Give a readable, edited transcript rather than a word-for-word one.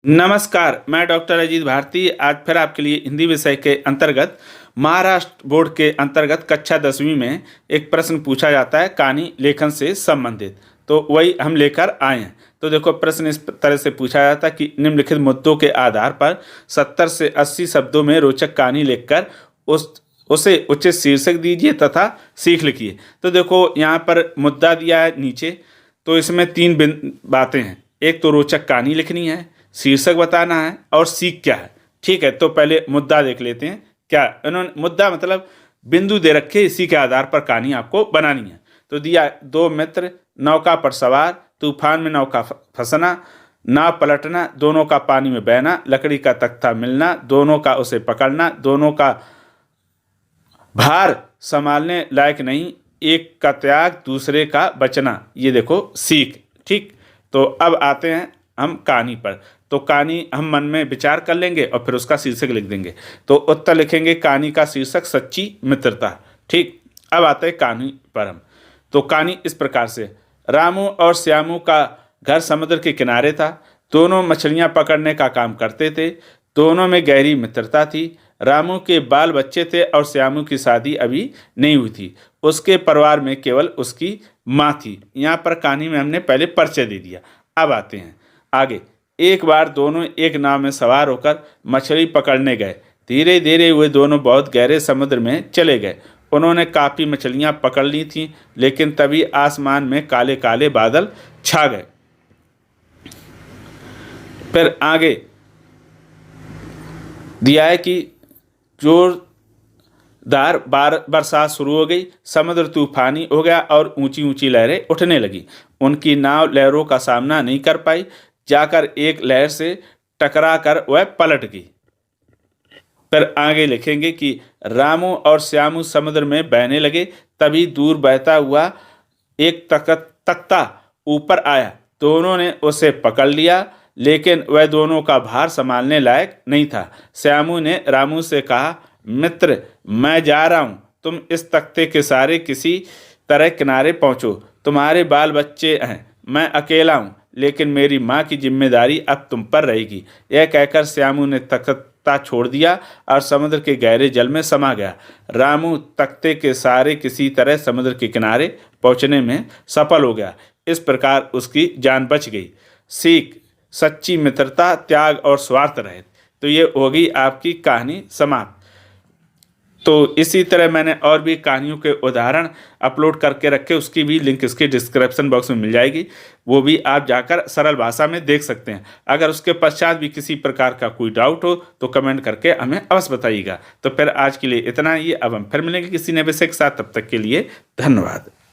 नमस्कार, मैं डॉक्टर अजीत भारती आज फिर आपके लिए हिंदी विषय के अंतर्गत महाराष्ट्र बोर्ड के अंतर्गत कक्षा 10वीं में एक प्रश्न पूछा जाता है कहानी लेखन से संबंधित। तो वही हम लेकर आए हैं। तो देखो, प्रश्न इस तरह से पूछा जाता है कि निम्नलिखित मुद्दों के आधार पर 70 से 80 शब्दों में रोचक कहानी लिखकर उसे उचित शीर्षक दीजिए तथा सीख लिखिए। तो देखो, यहाँ पर मुद्दा दिया है नीचे। तो इसमें तीन बातें हैं। एक तो रोचक कहानी लिखनी है, शीर्षक बताना है और सीख क्या है। ठीक है, तो पहले मुद्दा देख लेते हैं। क्या इन्होंने मुद्दा मतलब बिंदु दे रखे, इसी के आधार पर कहानी आपको बनानी है। तो दिया, दो मित्र नौका पर सवार, तूफान में नौका फंसना, नाव पलटना, दोनों का पानी में बहना, लकड़ी का तख्ता मिलना, दोनों का उसे पकड़ना, दोनों का भार संभालने लायक नहीं, एक का त्याग दूसरे का बचना। ये देखो सीख। ठीक, तो अब आते हैं हम कहानी पर। तो कहानी हम मन में विचार कर लेंगे और फिर उसका शीर्षक लिख देंगे। तो उत्तर लिखेंगे कहानी का शीर्षक सच्ची मित्रता। ठीक, अब आते हैं कहानी पर हम। तो कहानी इस प्रकार से, रामू और श्यामू का घर समुद्र के किनारे था। दोनों मछलियां पकड़ने का काम करते थे। दोनों में गहरी मित्रता थी। रामू के बाल बच्चे थे और श्यामू की शादी अभी नहीं हुई थी। उसके परिवार में केवल उसकी माँ थी। यहाँ पर कहानी में हमने पहले परिचय दे दिया। अब आते हैं आगे। एक बार दोनों एक नाव में सवार होकर मछली पकड़ने गए। धीरे धीरे वे दोनों बहुत गहरे समुद्र में चले गए। उन्होंने काफ़ी मछलियां पकड़ ली थीं, लेकिन तभी आसमान में काले काले बादल छा गए। फिर आगे दिया है कि जोरदार बरसात शुरू हो गई। समुद्र तूफानी हो गया और ऊंची ऊंची लहरें उठने लगी। उनकी नाव लहरों का सामना नहीं कर पाई। जाकर एक लहर से टकरा कर वह पलट गई। फिर आगे लिखेंगे कि रामू और श्यामू समुद्र में बहने लगे। तभी दूर बहता हुआ एक तख्ता ऊपर आया। दोनों ने उसे पकड़ लिया, लेकिन वह दोनों का भार संभालने लायक नहीं था। श्यामू ने रामू से कहा, मित्र, मैं जा रहा हूँ, तुम इस तख्ते के सहारे किसी तरह किनारे पहुँचो। तुम्हारे बाल बच्चे हैं, मैं अकेला हूँ, लेकिन मेरी माँ की जिम्मेदारी अब तुम पर रहेगी। यह कहकर श्यामू ने तख्ता छोड़ दिया और समुद्र के गहरे जल में समा गया। रामू तख्ते के सहारे किसी तरह समुद्र के किनारे पहुँचने में सफल हो गया। इस प्रकार उसकी जान बच गई। सीख, सच्ची मित्रता त्याग और स्वार्थ रहित। तो ये होगी आपकी कहानी समाप्त। तो इसी तरह मैंने और भी कहानियों के उदाहरण अपलोड करके रखे, उसकी भी लिंक इसके डिस्क्रिप्शन बॉक्स में मिल जाएगी। वो भी आप जाकर सरल भाषा में देख सकते हैं। अगर उसके पश्चात भी किसी प्रकार का कोई डाउट हो तो कमेंट करके हमें अवश्य बताइएगा। तो फिर आज के लिए इतना ही। अब हम फिर मिलेंगे किसी नए विषय के साथ। तब तक के लिए धन्यवाद।